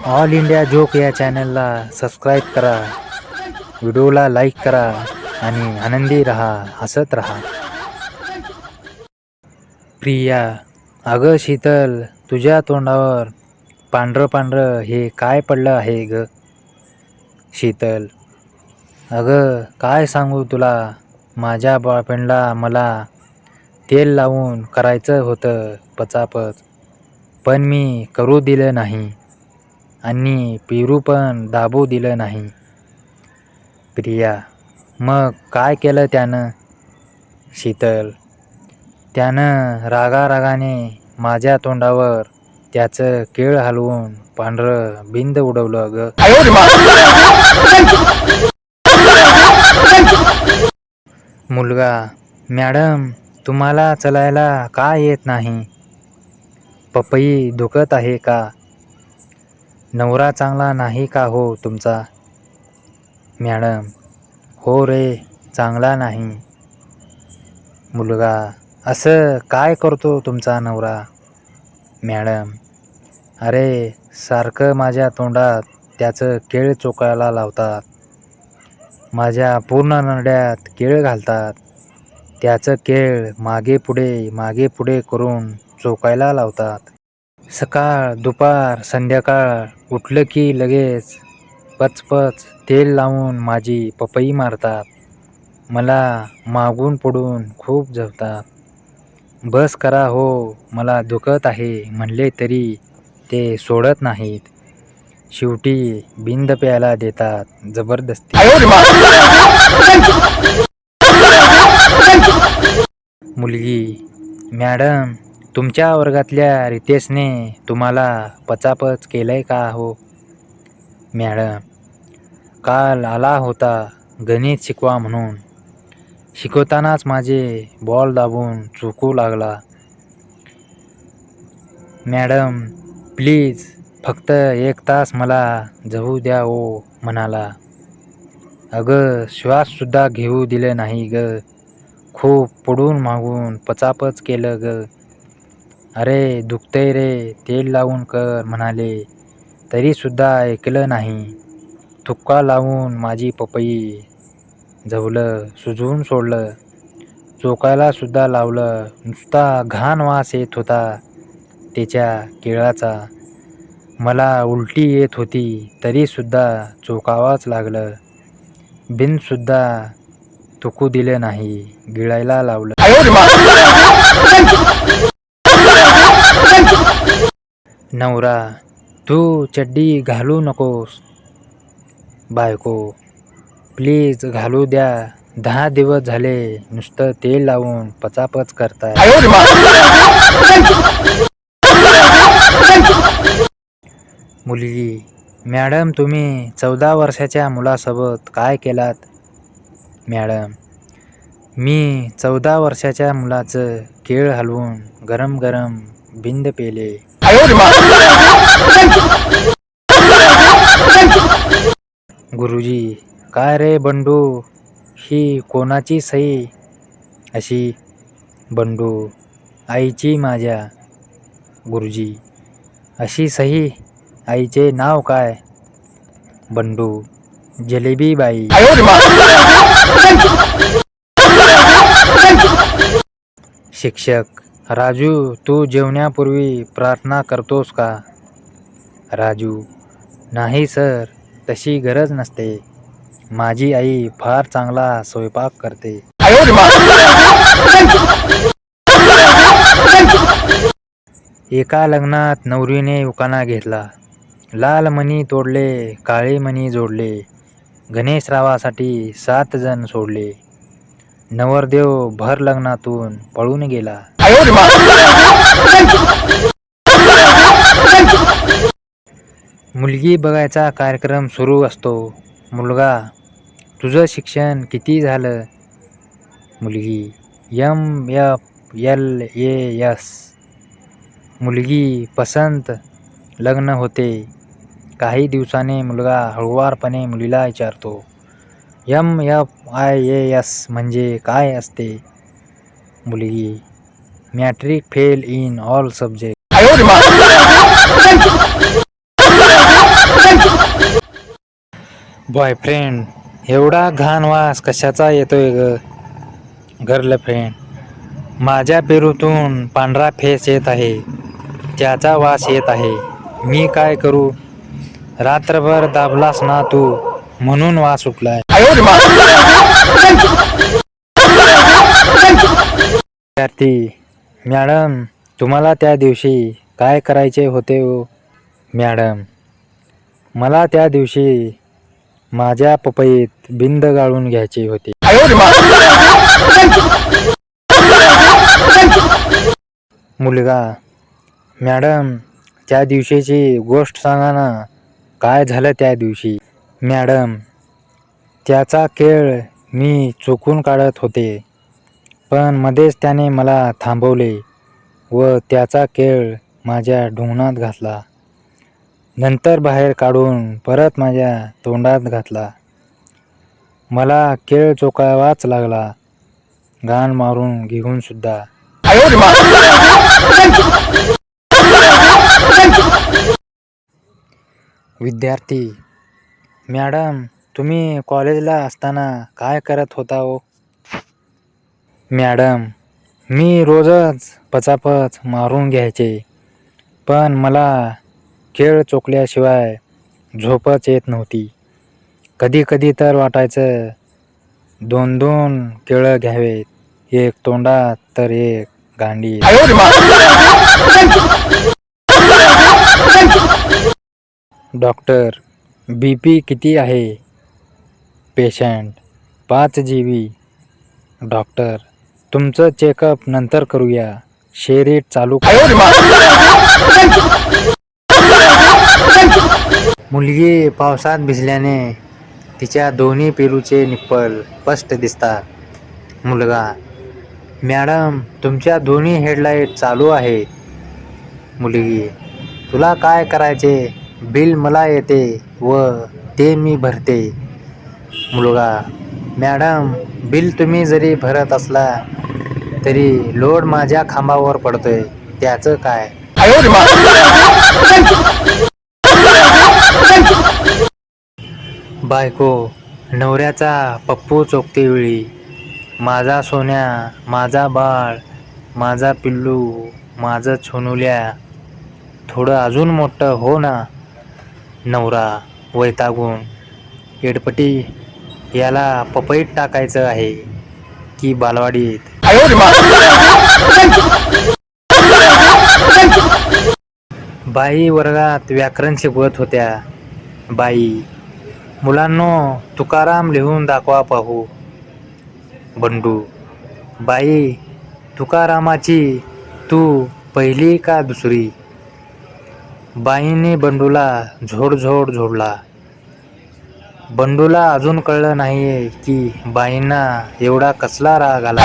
All India joke या चॅनलला subscribe करा, व्हिडिओला लाईक करा आणि आनंदी रहा, हसत रहा. प्रिया, अगं शीतल, तुझ्या तोंडावर पांढरं पांढरं हे काय पडलं आहे ग? शीतल, अगं काय सांगू तुला, माझ्या बॉयफ्रेंडला मला तेल लावून करायचं होतं पचापच, पण मी करू दिलं नाही आणि पिरू पण दाबू दिलं नाही. प्रिया, मग काय केलं त्यानं? शीतल, त्यानं रागारागाने माझ्या तोंडावर त्याचं केळ हलवून पांढरं बिंद उडवलं ग. मुलगा, मॅडम तुम्हाला चालायला का येत नाही? पपई दुखत आहे का? नवरा चांगला नाही का हो तुमचा? मॅडम, हो रे, चांगला नाही. मुलगा, असं काय करतो तुमचा नवरा? मॅडम, अरे सारखं माझ्या तोंडात त्याचं केळ चोकायला लावतात, माझ्या पूर्ण नरड्यात केळ घालतात, त्याचं केळ मागे पुढे करून चोकायला लावतात. सकाळ दुपार संध्याकाळ उठलं की लगेच पचपच तेल लावून माझी पपई मारतात, मला मागून पुढून खूप झपतात. बस करा हो, मला दुखत आहे म्हणले तरी ते सोडत नाहीत. शेवटी बिंद प्यायला देतात जबरदस्ती. मुलगी, मॅडम तुमच्या वर्गातल्या रितेशने तुम्हाला पचापच केलंय का हो? मॅडम, काल आला होता गणित शिकवा म्हणून, शिकवतानाच माझे बॉल दाबून चुकू लागला. मॅडम प्लीज फक्त 1 तास मला जाऊ द्या ओ म्हणाला. अगं श्वाससुद्धा घेऊ दिलं नाही ग, खूप पुढून मागून पचापच केलं ग. अरे दुखतंय रे, तेल लावून कर म्हणाले तरीसुद्धा ऐकलं नाही. थुक्का लावून माझी पपई झवलं, सुजवून सोडलं, चोकायला सुद्धा लावलं. नुसता घाण वास येत होता त्याच्या केळाचा. मला उलटी येत होती तरीसुद्धा चोकावंच लागलं. बिनसुद्धा तुकू दिलं नाही, गिळायला लावलं. नवरा, तू चड्डी घालू नकोस. बायको, प्लीज घालू द्या, 10 दिवस झाले नुसतं तेल लावून पचापच करताय. मुलगी, मॅडम तुम्ही 14 वर्षाच्या मुलासोबत काय केलात? मॅडम, मी 14 वर्षाच्या मुलाचं केळ हलवून गरम गरम बिंद पेले. गुरुजी, काय रे बंडू, ही कोणाची सही अशी? बंडू, आईची माझ्या. गुरुजी, अशी सही, आईचे नाव काय? बंडू, जलेबीबाई. शिक्षक, राजू तू जेवण्यापूर्वी प्रार्थना करतोस का? राजू, नाही सर, तशी गरज नसते, माझी आई फार चांगला स्वयंपाक करते. एका लग्नात नवरीने उखाणा घेतला, लाल मणी तोडले काळे मणी जोडले, गणेशरावासाठी 7 जण सोडले, नवरदेव भर लग्नातून पळून गेला. मुलगी बघायचा कार्यक्रम सुरू असतो. मुलगा, तुझं शिक्षण किती झालं? मुलगी, MFLAS. मुलगी पसंत, लग्न होते. काही दिवसाने मुलगा हळुवारपणे मुलीला विचारतो, MFIAS म्हणजे काय असते? मुलगी, matric fail in all subject. Boyfriend, एवढा घाण वास कशाचा येतोय ग? गर्लफ्रेंड, माझ्या पेरूतून पांढरा फेस येत आहे, त्याचा वास येत आहे. मी काय करू? रात्रभर दाबलास ना तू, म्हणून वास सुटलाय. विद्यार्थी, मॅडम, तुम्हाला त्या दिवशी काय करायचे होते हो? मॅडम, मला त्या दिवशी माझ्या पपईत बिंद गाळून घ्यायची होती. मुलगा, मॅडम, त्या दिवशीची गोष्ट सांगा ना, काय झालं त्या दिवशी? मॅडम, त्याचा केळ मी चुकून काढत होते, पण मध्येच त्याने मला थांबवले व त्याचा केळ माझ्या ढुंगणात घातला. नंतर बाहेर काढून परत माझ्या तोंडात घातला. मला केळ चोकावाच लागला, घाण मारून घेऊन सुद्धा. विद्यार्थी, मॅडम, तुम्ही कॉलेजला असताना काय करत होता हो? मॅडम, मी रोजच पचापच मारून घ्यायचे, पण मला केळ चोखल्याशिवाय झोपच येत नव्हती. कधी कधी तर वाटायचं 2-2 केळं घ्यावेत, एक तोंडात तर एक गांडीत. डॉक्टर, BP किती आहे? Patient, 5 GB. डॉक्टर, तुमचं चेकअप नंतर करूया, शेरीट चालू करा. मुलगी पावसात भिजल्याने तिच्या दोन्ही पेरूचे निप्पल स्पष्ट दिसतात. मुलगा, मॅडम, तुमच्या दोन्ही हेडलाईट चालू आहेत. मुलगी, तुला काय करायचे? बिल मला येते व ते मी भरते. मुलगा, मॅडम, बिल तुम्ही जरी भरत असला तरी लोड माझ्या खांबावर पडतोय, त्याचं काय? बायको, नवऱ्याचा पप्पू चोखते वेळी, माझा सोन्या, माझा बाळ, माझा पिल्लू, माझं छोनुल्या, थोडं अजून मोठं हो ना. नवरा वैतागून, एडपटी, याला पपईत टाकायचं आहे की बालवाडीत? बाई वर्गात व्याकरण शिकवत होत्या. बाई, मुलांनो, तुकाराम लिहून दाखवा पाहू. बंडू, बाई, तुकारामाची तू पहिली का दुसरी? बाईंनी बंडूला झोड झोडला. बंडूला अजून कळलं नाहीये की बाईंना एवढा कसला राग आला.